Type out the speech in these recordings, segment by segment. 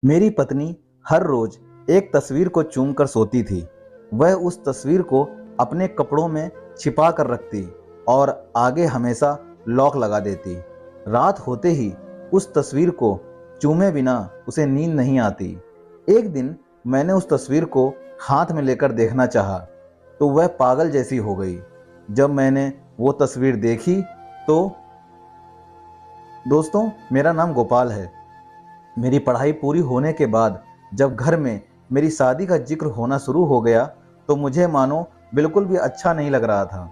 मेरी पत्नी हर रोज एक तस्वीर को चूम कर सोती थी। वह उस तस्वीर को अपने कपड़ों में छिपा कर रखती और आगे हमेशा लॉक लगा देती। रात होते ही उस तस्वीर को चूमे बिना उसे नींद नहीं आती। एक दिन मैंने उस तस्वीर को हाथ में लेकर देखना चाहा, तो वह पागल जैसी हो गई। जब मैंने वो तस्वीर देखी तो दोस्तों, मेरा नाम गोपाल है। मेरी पढ़ाई पूरी होने के बाद जब घर में मेरी शादी का जिक्र होना शुरू हो गया, तो मुझे मानो बिल्कुल भी अच्छा नहीं लग रहा था।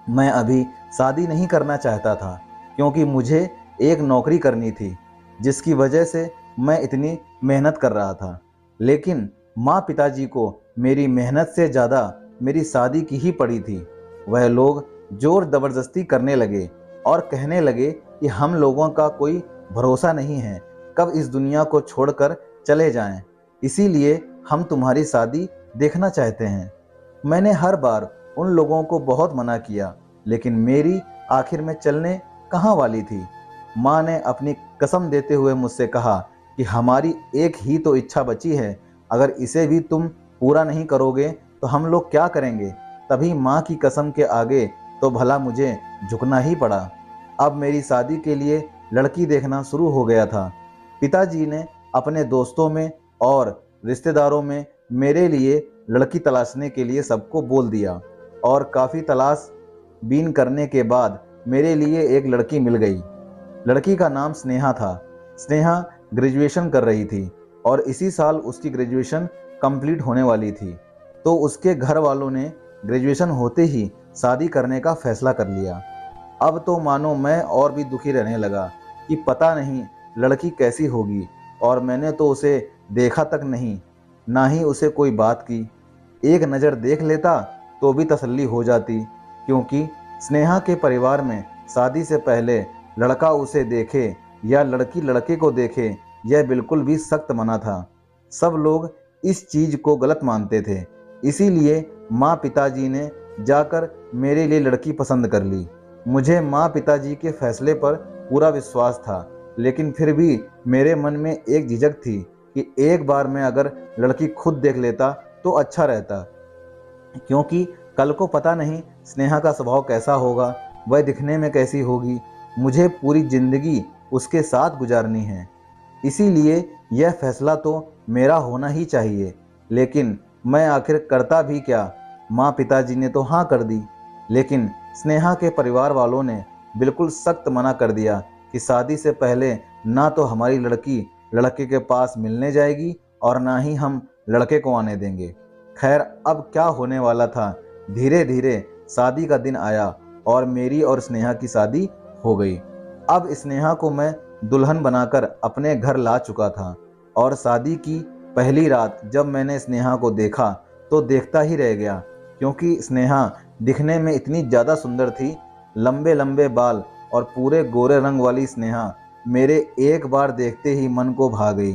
मैं अभी शादी नहीं करना चाहता था, क्योंकि मुझे एक नौकरी करनी थी जिसकी वजह से मैं इतनी मेहनत कर रहा था। लेकिन माँ पिताजी को मेरी मेहनत से ज़्यादा मेरी शादी की ही पड़ी थी। वह लोग जोर ज़बरदस्ती करने लगे और कहने लगे कि हम लोगों का कोई भरोसा नहीं है, कब इस दुनिया को छोड़कर चले जाएं। इसीलिए हम तुम्हारी शादी देखना चाहते हैं। मैंने हर बार उन लोगों को बहुत मना किया, लेकिन मेरी आखिर में चलने कहाँ वाली थी। माँ ने अपनी कसम देते हुए मुझसे कहा कि हमारी एक ही तो इच्छा बची है, अगर इसे भी तुम पूरा नहीं करोगे तो हम लोग क्या करेंगे। तभी माँ की कसम के आगे तो भला मुझे झुकना ही पड़ा। अब मेरी शादी के लिए लड़की देखना शुरू हो गया था। पिताजी ने अपने दोस्तों में और रिश्तेदारों में मेरे लिए लड़की तलाशने के लिए सबको बोल दिया और काफ़ी तलाश बीन करने के बाद मेरे लिए एक लड़की मिल गई। लड़की का नाम स्नेहा था। स्नेहा ग्रेजुएशन कर रही थी और इसी साल उसकी ग्रेजुएशन कंप्लीट होने वाली थी। तो उसके घर वालों ने ग्रेजुएशन होते ही शादी करने का फैसला कर लिया। अब तो मानो मैं और भी दुखी रहने लगा कि पता नहीं लड़की कैसी होगी, और मैंने तो उसे देखा तक नहीं, ना ही उसे कोई बात की। एक नज़र देख लेता तो भी तसल्ली हो जाती, क्योंकि स्नेहा के परिवार में शादी से पहले लड़का उसे देखे या लड़की लड़के को देखे, यह बिल्कुल भी सख्त मना था। सब लोग इस चीज़ को गलत मानते थे। इसीलिए माँ पिताजी ने जाकर मेरे लिए लड़की पसंद कर ली। मुझे माँ पिताजी के फैसले पर पूरा विश्वास था, लेकिन फिर भी मेरे मन में एक झिझक थी कि एक बार मैं अगर लड़की खुद देख लेता तो अच्छा रहता, क्योंकि कल को पता नहीं स्नेहा का स्वभाव कैसा होगा, वह दिखने में कैसी होगी। मुझे पूरी जिंदगी उसके साथ गुजारनी है। इसीलिए यह फैसला तो मेरा होना ही चाहिए। लेकिन मैं आखिर करता भी क्या। माँ पिताजी ने तो हाँ कर दी, लेकिन स्नेहा के परिवार वालों ने बिल्कुल सख्त मना कर दिया कि शादी से पहले ना तो हमारी लड़की लड़के के पास मिलने जाएगी और ना ही हम लड़के को आने देंगे। खैर, अब क्या होने वाला था। धीरे धीरे शादी का दिन आया और मेरी और स्नेहा की शादी हो गई। अब स्नेहा को मैं दुल्हन बनाकर अपने घर ला चुका था, और शादी की पहली रात जब मैंने स्नेहा को देखा तो देखता ही रह गया, क्योंकि स्नेहा दिखने में इतनी ज़्यादा सुंदर थी। लंबे लंबे बाल और पूरे गोरे रंग वाली स्नेहा मेरे एक बार देखते ही मन को भा गई।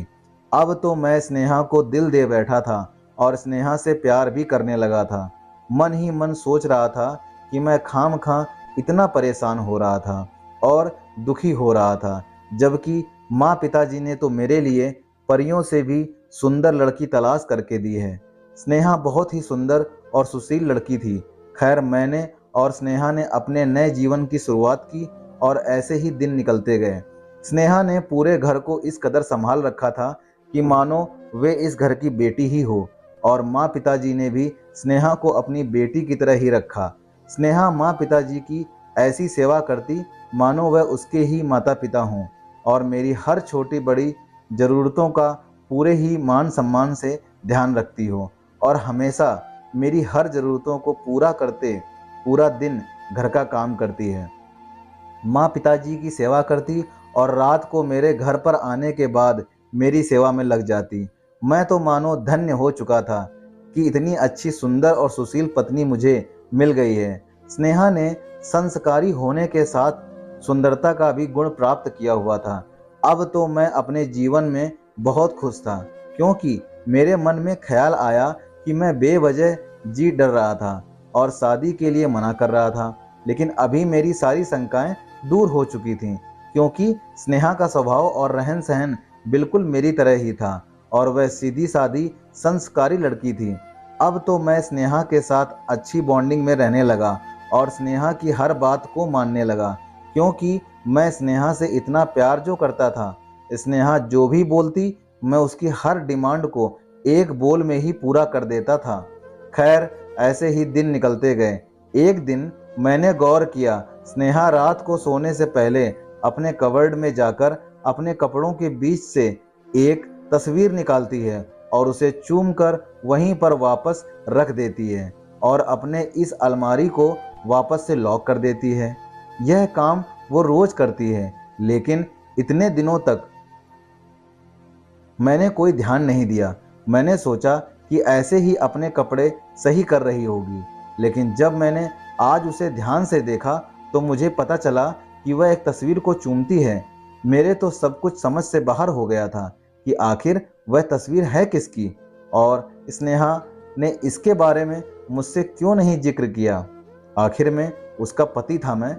अब तो मैं स्नेहा को दिल दे बैठा था और स्नेहा से प्यार भी करने लगा था। मन ही मन सोच रहा था कि मैं खाम खा इतना परेशान हो रहा था और दुखी हो रहा था, जबकि माँ पिताजी ने तो मेरे लिए परियों से भी सुंदर लड़की तलाश करके दी है। स्नेहा बहुत ही सुंदर और सुशील लड़की थी। खैर, मैंने और स्नेहा ने अपने नए जीवन की शुरुआत की और ऐसे ही दिन निकलते गए। स्नेहा ने पूरे घर को इस कदर संभाल रखा था कि मानो वे इस घर की बेटी ही हो, और माँ पिताजी ने भी स्नेहा को अपनी बेटी की तरह ही रखा। स्नेहा माँ पिताजी की ऐसी सेवा करती मानो वह उसके ही माता पिता हों, और मेरी हर छोटी बड़ी ज़रूरतों का पूरे ही मान सम्मान से ध्यान रखती हो, और हमेशा मेरी हर ज़रूरतों को पूरा करते पूरा दिन घर का काम करती है। माँ पिताजी की सेवा करती और रात को मेरे घर पर आने के बाद मेरी सेवा में लग जाती। मैं तो मानो धन्य हो चुका था कि इतनी अच्छी सुंदर और सुशील पत्नी मुझे मिल गई है। स्नेहा ने संस्कारी होने के साथ सुंदरता का भी गुण प्राप्त किया हुआ था। अब तो मैं अपने जीवन में बहुत खुश था, क्योंकि मेरे मन में ख्याल आया कि मैं बेवजह जी डर रहा था और शादी के लिए मना कर रहा था। लेकिन अभी मेरी सारी शंकाएं दूर हो चुकी थीं, क्योंकि स्नेहा का स्वभाव और रहन सहन बिल्कुल मेरी तरह ही था और वह सीधी सादी संस्कारी लड़की थी। अब तो मैं स्नेहा के साथ अच्छी बॉन्डिंग में रहने लगा और स्नेहा की हर बात को मानने लगा, क्योंकि मैं स्नेहा से इतना प्यार जो करता था। स्नेहा जो भी बोलती, मैं उसकी हर डिमांड को एक बोल में ही पूरा कर देता था। खैर, ऐसे ही दिन निकलते गए। एक दिन मैंने गौर किया, स्नेहा रात को सोने से पहले अपने कबर्ड में जाकर अपने कपड़ों के बीच से एक तस्वीर निकालती है और उसे चूम कर वहीं पर वापस रख देती है और अपने इस अलमारी को वापस से लॉक कर देती है। यह काम वो रोज करती है, लेकिन इतने दिनों तक मैंने कोई ध्यान नहीं दिया। मैंने सोचा कि ऐसे ही अपने कपड़े सही कर रही होगी, लेकिन जब मैंने आज उसे ध्यान से देखा तो मुझे पता चला कि वह एक तस्वीर को चूमती है। मेरे तो सब कुछ समझ से बाहर हो गया था कि आखिर वह तस्वीर है किसकी और स्नेहा ने इसके बारे में मुझसे क्यों नहीं जिक्र किया। आखिर में उसका पति था मैं।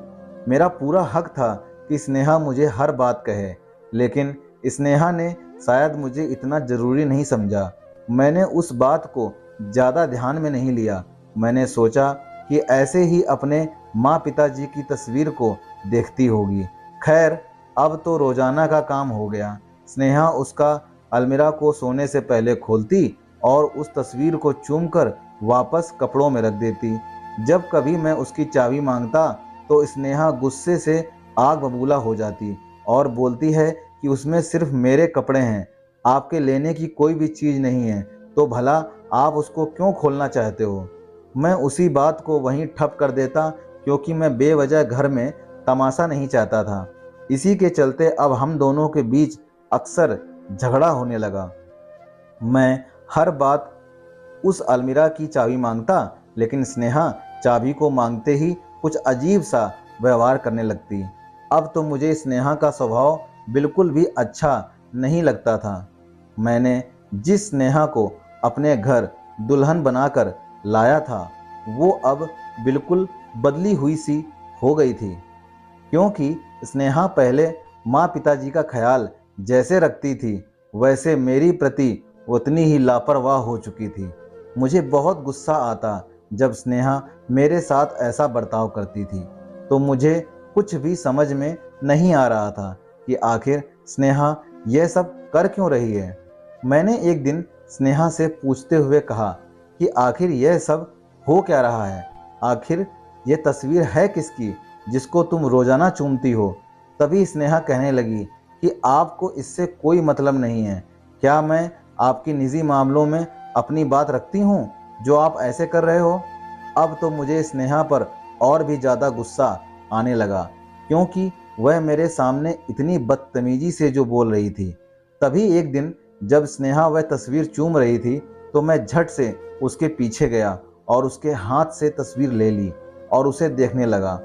मेरा पूरा हक था कि स्नेहा मुझे हर बात कहे, लेकिन स्नेहा ने शायद मुझे इतना ज़रूरी नहीं समझा। मैंने उस बात को ज़्यादा ध्यान में नहीं लिया। मैंने सोचा कि ऐसे ही अपने माँ पिताजी की तस्वीर को देखती होगी। खैर, अब तो रोज़ाना का काम हो गया। स्नेहा उसका अलमीरा को सोने से पहले खोलती और उस तस्वीर को चूमकर वापस कपड़ों में रख देती। जब कभी मैं उसकी चाबी मांगता तो स्नेहा गुस्से से आग बबूला हो जाती और बोलती है कि उसमें सिर्फ मेरे कपड़े हैं, आपके लेने की कोई भी चीज़ नहीं है, तो भला आप उसको क्यों खोलना चाहते हो। मैं उसी बात को वहीं ठप कर देता, क्योंकि मैं बेवजह घर में तमाशा नहीं चाहता था। इसी के चलते अब हम दोनों के बीच अक्सर झगड़ा होने लगा। मैं हर बात उस अलमीरा की चाबी मांगता, लेकिन स्नेहा चाबी को मांगते ही कुछ अजीब सा व्यवहार करने लगती। अब तो मुझे स्नेहा का स्वभाव बिल्कुल भी अच्छा नहीं लगता था। मैंने जिस स्नेहा को अपने घर दुल्हन बनाकर लाया था, वो अब बिल्कुल बदली हुई सी हो गई थी, क्योंकि स्नेहा पहले माँ पिताजी का ख्याल जैसे रखती थी, वैसे मेरी प्रति उतनी ही लापरवाह हो चुकी थी। मुझे बहुत गुस्सा आता जब स्नेहा मेरे साथ ऐसा बर्ताव करती थी, तो मुझे कुछ भी समझ में नहीं आ रहा था कि आखिर स्नेहा यह सब कर क्यों रही है। मैंने एक दिन स्नेहा से पूछते हुए कहा कि आखिर यह सब हो क्या रहा है, आखिर ये तस्वीर है किसकी जिसको तुम रोजाना चूमती हो। तभी स्नेहा कहने लगी कि आपको इससे कोई मतलब नहीं है। क्या मैं आपकी निजी मामलों में अपनी बात रखती हूँ जो आप ऐसे कर रहे हो। अब तो मुझे स्नेहा पर और भी ज़्यादा गुस्सा आने लगा, क्योंकि वह मेरे सामने इतनी बदतमीजी से जो बोल रही थी। तभी एक दिन जब स्नेहा वह तस्वीर चूम रही थी, तो मैं झट से उसके पीछे गया और उसके हाथ से तस्वीर ले ली और उसे देखने लगा।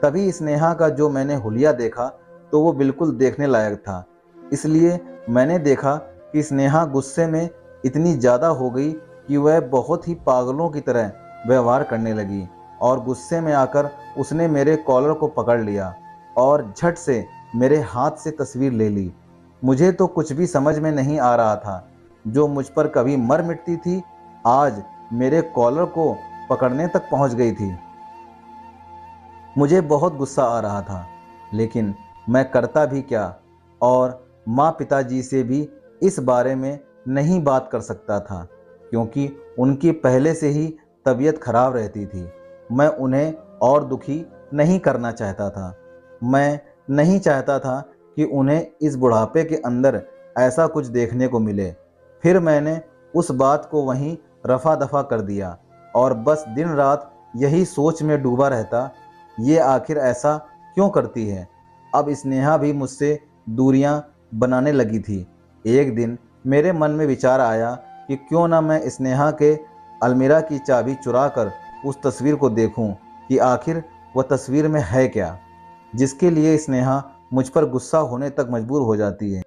तभी स्नेहा का जो मैंने हुलिया देखा तो वो बिल्कुल देखने लायक था। इसलिए मैंने देखा कि स्नेहा गुस्से में इतनी ज़्यादा हो गई कि वह बहुत ही पागलों की तरह व्यवहार करने लगी और गुस्से में आकर उसने मेरे कॉलर को पकड़ लिया और झट से मेरे हाथ से तस्वीर ले ली। मुझे तो कुछ भी समझ में नहीं आ रहा था। जो मुझ पर कभी मर मिटती थी, आज मेरे कॉलर को पकड़ने तक पहुंच गई थी। मुझे बहुत गुस्सा आ रहा था, लेकिन मैं करता भी क्या, और माँ पिताजी से भी इस बारे में नहीं बात कर सकता था, क्योंकि उनकी पहले से ही तबीयत खराब रहती थी। मैं उन्हें और दुखी नहीं करना चाहता था। मैं नहीं चाहता था कि उन्हें इस बुढ़ापे के अंदर ऐसा कुछ देखने को मिले। फिर मैंने उस बात को वहीं रफा दफा कर दिया और बस दिन रात यही सोच में डूबा रहता, ये आखिर ऐसा क्यों करती है। अब स्नेहा भी मुझसे दूरियां बनाने लगी थी। एक दिन मेरे मन में विचार आया कि क्यों ना मैं स्नेहा के अलमीरा की चाबी चुरा कर उस तस्वीर को देखूं कि आखिर वह तस्वीर में है क्या, जिसके लिए स्नेहा मुझ पर गुस्सा होने तक मजबूर हो जाती है।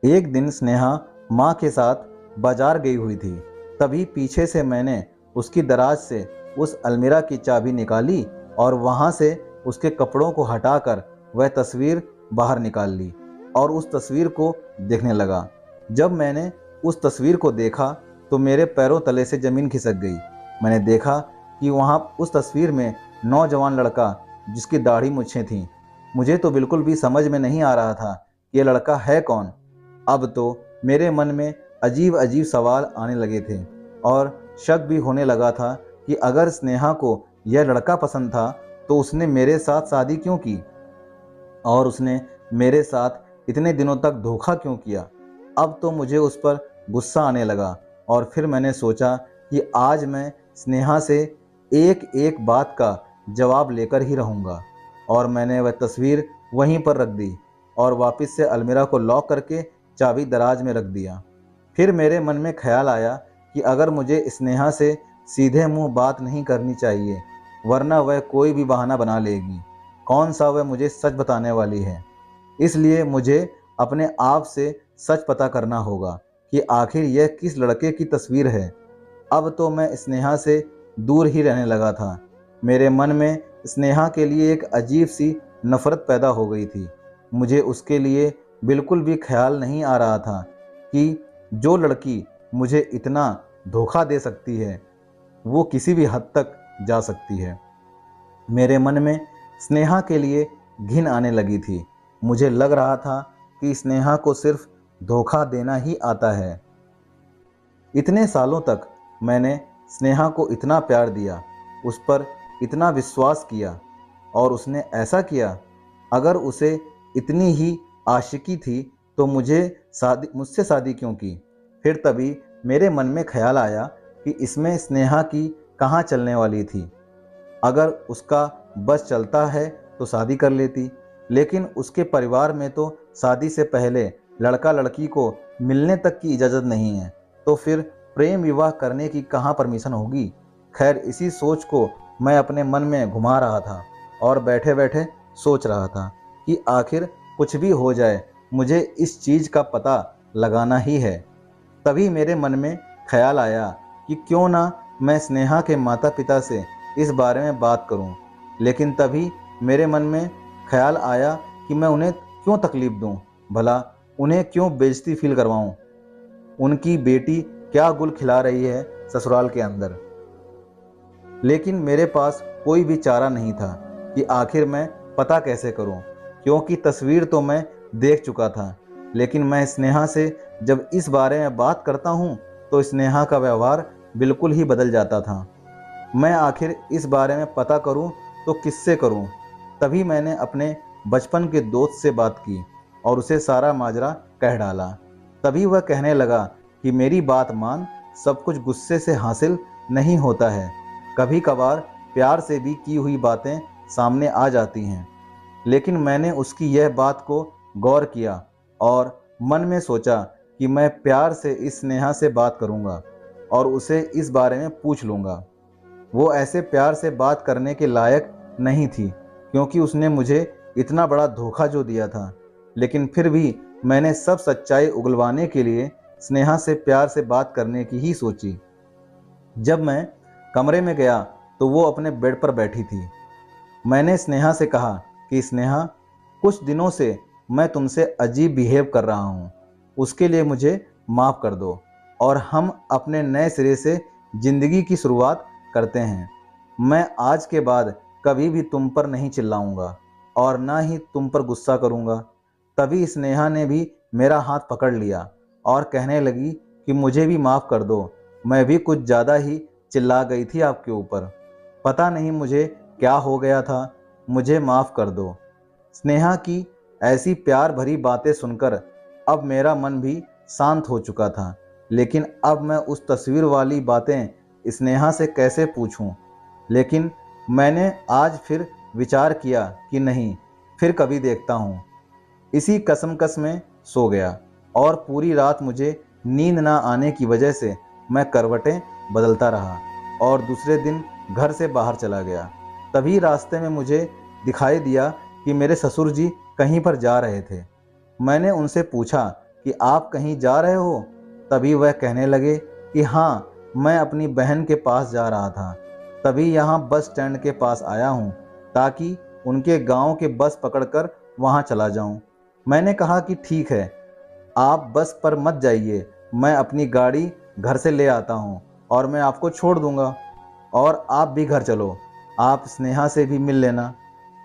एक दिन स्नेहा माँ के साथ बाजार गई हुई थी। तभी पीछे से मैंने उसकी दराज से उस अलमीरा की चाबी निकाली और वहाँ से उसके कपड़ों को हटाकर वह तस्वीर बाहर निकाल ली। और उस तस्वीर को देखने लगा। जब मैंने उस तस्वीर को देखा तो मेरे पैरों तले से ज़मीन खिसक गई। मैंने देखा कि वहाँ उस तस्वीर में नौजवान लड़का जिसकी दाढ़ी मूंछें थीं। मुझे तो बिल्कुल भी समझ में नहीं आ रहा था कि ये लड़का है कौन। अब तो मेरे मन में अजीब अजीब सवाल आने लगे थे और शक भी होने लगा था कि अगर स्नेहा को यह लड़का पसंद था तो उसने मेरे साथ शादी क्यों की और उसने मेरे साथ इतने दिनों तक धोखा क्यों किया। अब तो मुझे उस पर गुस्सा आने लगा और फिर मैंने सोचा कि आज मैं स्नेहा से एक एक बात का जवाब लेकर ही रहूँगा। और मैंने वह तस्वीर वहीं पर रख दी और वापस से अलमीरा को लॉक करके चाबी दराज में रख दिया। फिर मेरे मन में ख्याल आया कि अगर मुझे स्नेहा से सीधे मुंह बात नहीं करनी चाहिए, वरना वह कोई भी बहाना बना लेगी। कौन सा वह मुझे सच बताने वाली है। इसलिए मुझे अपने आप से सच पता करना होगा कि आखिर यह किस लड़के की तस्वीर है। अब तो मैं स्नेहा से दूर ही रहने लगा था। मेरे मन में स्नेहा के लिए एक अजीब सी नफ़रत पैदा हो गई थी। मुझे उसके लिए बिल्कुल भी ख्याल नहीं आ रहा था कि जो लड़की मुझे इतना धोखा दे सकती है वो किसी भी हद तक जा सकती है। मेरे मन में स्नेहा के लिए घिन आने लगी थी। मुझे लग रहा था कि स्नेहा को सिर्फ धोखा देना ही आता है। इतने सालों तक मैंने स्नेहा को इतना प्यार दिया, उस पर इतना विश्वास किया और उसने ऐसा किया। अगर उसे इतनी ही आशिकी थी तो मुझसे शादी क्यों की। फिर तभी मेरे मन में ख्याल आया कि इसमें स्नेहा की कहाँ चलने वाली थी। अगर उसका बस चलता है तो शादी कर लेती, लेकिन उसके परिवार में तो शादी से पहले लड़का लड़की को मिलने तक की इजाज़त नहीं है, तो फिर प्रेम विवाह करने की कहाँ परमिशन होगी। खैर, इसी सोच को मैं अपने मन में घुमा रहा था और बैठे बैठे सोच रहा था कि आखिर कुछ भी हो जाए मुझे इस चीज़ का पता लगाना ही है। तभी मेरे मन में ख्याल आया कि क्यों ना मैं स्नेहा के माता पिता से इस बारे में बात करूं। लेकिन तभी मेरे मन में ख्याल आया कि मैं उन्हें क्यों तकलीफ़ दूं, भला उन्हें क्यों बेइज्जती फील करवाऊं। उनकी बेटी क्या गुल खिला रही है ससुराल के अंदर। लेकिन मेरे पास कोई भी चारा नहीं था कि आखिर मैं पता कैसे करूं, क्योंकि तस्वीर तो मैं देख चुका था। लेकिन मैं स्नेहा से जब इस बारे में बात करता हूं तो स्नेहा का व्यवहार बिल्कुल ही बदल जाता था। मैं आखिर इस बारे में पता करूं तो किससे करूं। तभी मैंने अपने बचपन के दोस्त से बात की और उसे सारा माजरा कह डाला। तभी वह कहने लगा कि मेरी बात मान, सब कुछ गुस्से से हासिल नहीं होता है। कभी कभार प्यार से भी की हुई बातें सामने आ जाती हैं। लेकिन मैंने उसकी यह बात को गौर किया और मन में सोचा कि मैं प्यार से इस स्नेहा से बात करूंगा और उसे इस बारे में पूछ लूँगा। वो ऐसे प्यार से बात करने के लायक नहीं थी, क्योंकि उसने मुझे इतना बड़ा धोखा जो दिया था। लेकिन फिर भी मैंने सब सच्चाई उगलवाने के लिए स्नेहा से प्यार से बात करने की ही सोची। जब मैं कमरे में गया तो वो अपने बेड पर बैठी थी। मैंने स्नेहा से कहा कि स्नेहा, कुछ दिनों से मैं तुमसे अजीब बिहेव कर रहा हूँ, उसके लिए मुझे माफ़ कर दो और हम अपने नए सिरे से ज़िंदगी की शुरुआत करते हैं। मैं आज के बाद कभी भी तुम पर नहीं चिल्लाऊंगा और ना ही तुम पर गुस्सा करूंगा। तभी स्नेहा ने भी मेरा हाथ पकड़ लिया और कहने लगी कि मुझे भी माफ़ कर दो, मैं भी कुछ ज़्यादा ही चिल्ला गई थी आपके ऊपर। पता नहीं मुझे क्या हो गया था, मुझे माफ़ कर दो। स्नेहा की ऐसी प्यार भरी बातें सुनकर अब मेरा मन भी शांत हो चुका था। लेकिन अब मैं उस तस्वीर वाली बातें स्नेहा से कैसे पूछूं। लेकिन मैंने आज फिर विचार किया कि नहीं, फिर कभी देखता हूँ। इसी कसमकस में सो गया और पूरी रात मुझे नींद ना आने की वजह से मैं करवटें बदलता रहा और दूसरे दिन घर से बाहर चला गया। तभी रास्ते में मुझे दिखाई दिया कि मेरे ससुर जी कहीं पर जा रहे थे। मैंने उनसे पूछा कि आप कहीं जा रहे हो? तभी वह कहने लगे कि हाँ, मैं अपनी बहन के पास जा रहा था। तभी यहाँ बस स्टैंड के पास आया हूँ ताकि उनके गांव के बस पकड़कर वहाँ चला जाऊँ। मैंने कहा कि ठीक है, आप बस पर मत जाइए, मैं अपनी गाड़ी घर से ले आता हूँ और मैं आपको छोड़ दूंगा और आप भी घर चलो, आप स्नेहा से भी मिल लेना।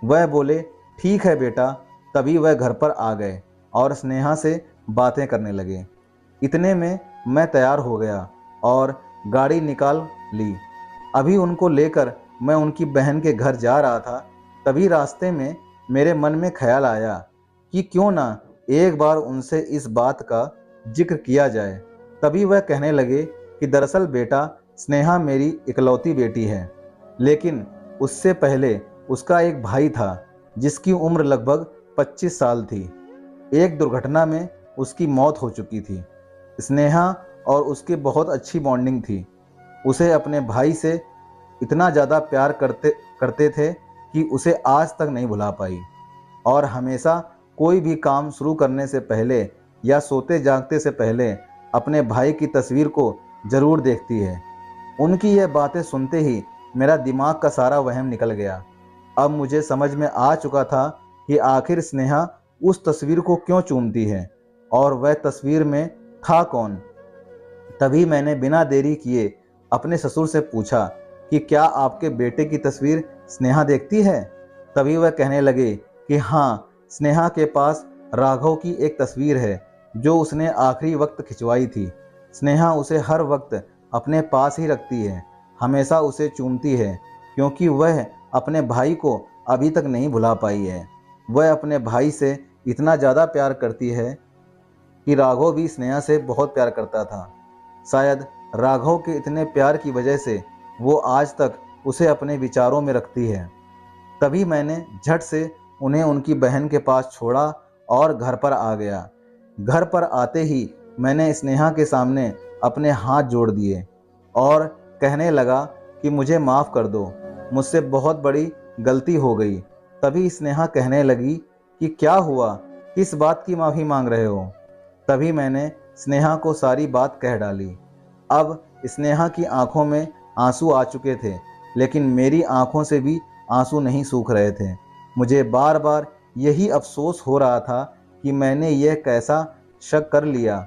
वह बोले, ठीक है बेटा। तभी वह घर पर आ गए और स्नेहा से बातें करने लगे। इतने में मैं तैयार हो गया और गाड़ी निकाल ली। अभी उनको लेकर मैं उनकी बहन के घर जा रहा था, तभी रास्ते में मेरे मन में ख्याल आया कि क्यों ना एक बार उनसे इस बात का जिक्र किया जाए। तभी वह कहने लगे कि दरअसल बेटा, स्नेहा मेरी इकलौती बेटी है, लेकिन उससे पहले उसका एक भाई था जिसकी उम्र लगभग 25 साल थी। एक दुर्घटना में उसकी मौत हो चुकी थी। स्नेहा और उसकी बहुत अच्छी बॉन्डिंग थी। उसे अपने भाई से इतना ज़्यादा प्यार करते करते थे कि उसे आज तक नहीं भुला पाई और हमेशा कोई भी काम शुरू करने से पहले या सोते जागते से पहले अपने भाई की तस्वीर को ज़रूर देखती है। उनकी यह बातें सुनते ही मेरा दिमाग का सारा वहम निकल गया। अब मुझे समझ में आ चुका था कि आखिर स्नेहा उस तस्वीर को क्यों चूमती है और वह तस्वीर में था कौन। तभी मैंने बिना देरी किए अपने ससुर से पूछा कि क्या आपके बेटे की तस्वीर स्नेहा देखती है। तभी वह कहने लगे कि हाँ, स्नेहा के पास राघव की एक तस्वीर है जो उसने आखिरी वक्त खिंचवाई थी। स्नेहा उसे हर वक्त अपने पास ही रखती है, हमेशा उसे चूमती है, क्योंकि वह अपने भाई को अभी तक नहीं भुला पाई है। वह अपने भाई से इतना ज़्यादा प्यार करती है कि राघव भी स्नेहा से बहुत प्यार करता था। शायद राघव के इतने प्यार की वजह से वो आज तक उसे अपने विचारों में रखती है। तभी मैंने झट से उन्हें उनकी बहन के पास छोड़ा और घर पर आ गया। घर पर आते ही मैंने स्नेहा के सामने अपने हाथ जोड़ दिए और कहने लगा कि मुझे माफ़ कर दो, मुझसे बहुत बड़ी गलती हो गई। तभी स्नेहा कहने लगी कि क्या हुआ, किस बात की माफ़ी मांग रहे हो। तभी मैंने स्नेहा को सारी बात कह डाली। अब स्नेहा की आंखों में आंसू आ चुके थे, लेकिन मेरी आंखों से भी आंसू नहीं सूख रहे थे। मुझे बार बार यही अफसोस हो रहा था कि मैंने यह कैसा शक कर लिया।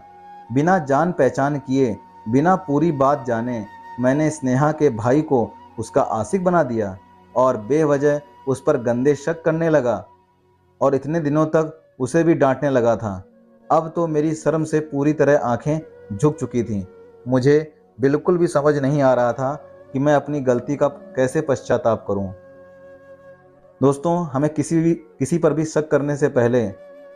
बिना जान पहचान किए, बिना पूरी बात जाने मैंने स्नेहा के भाई को उसका आशिक बना दिया और बेवजह उस पर गंदे शक करने लगा और इतने दिनों तक उसे भी डांटने लगा था। अब तो मेरी शर्म से पूरी तरह आंखें झुक चुकी थीं। मुझे बिल्कुल भी समझ नहीं आ रहा था कि मैं अपनी गलती का कैसे पश्चाताप करूं। दोस्तों, हमें किसी पर भी शक करने से पहले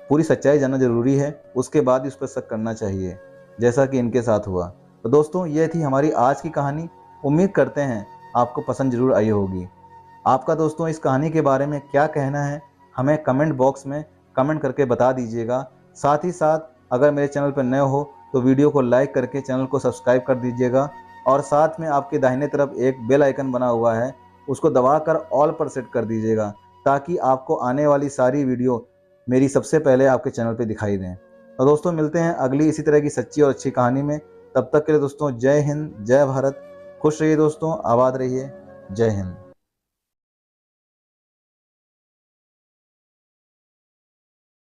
पूरी सच्चाई जानना ज़रूरी है, उसके बाद ही उस पर शक करना चाहिए, जैसा कि इनके साथ हुआ। तो दोस्तों, ये थी हमारी आज की कहानी। उम्मीद करते हैं आपको पसंद ज़रूर आई होगी। आपका दोस्तों इस कहानी के बारे में क्या कहना है, हमें कमेंट बॉक्स में कमेंट करके बता दीजिएगा। साथ ही साथ अगर मेरे चैनल पर नए हो तो वीडियो को लाइक करके चैनल को सब्सक्राइब कर दीजिएगा और साथ में आपके दाहिने तरफ एक बेल आइकन बना हुआ है, उसको दबाकर ऑल पर सेट कर दीजिएगा, ताकि आपको आने वाली सारी वीडियो मेरी सबसे पहले आपके चैनल पे दिखाई दें। तो दोस्तों, मिलते हैं अगली इसी तरह की सच्ची और अच्छी कहानी में। तब तक के लिए दोस्तों, जय हिंद, जय भारत। खुश रहिए दोस्तों, आबाद रहिए। जय हिंद।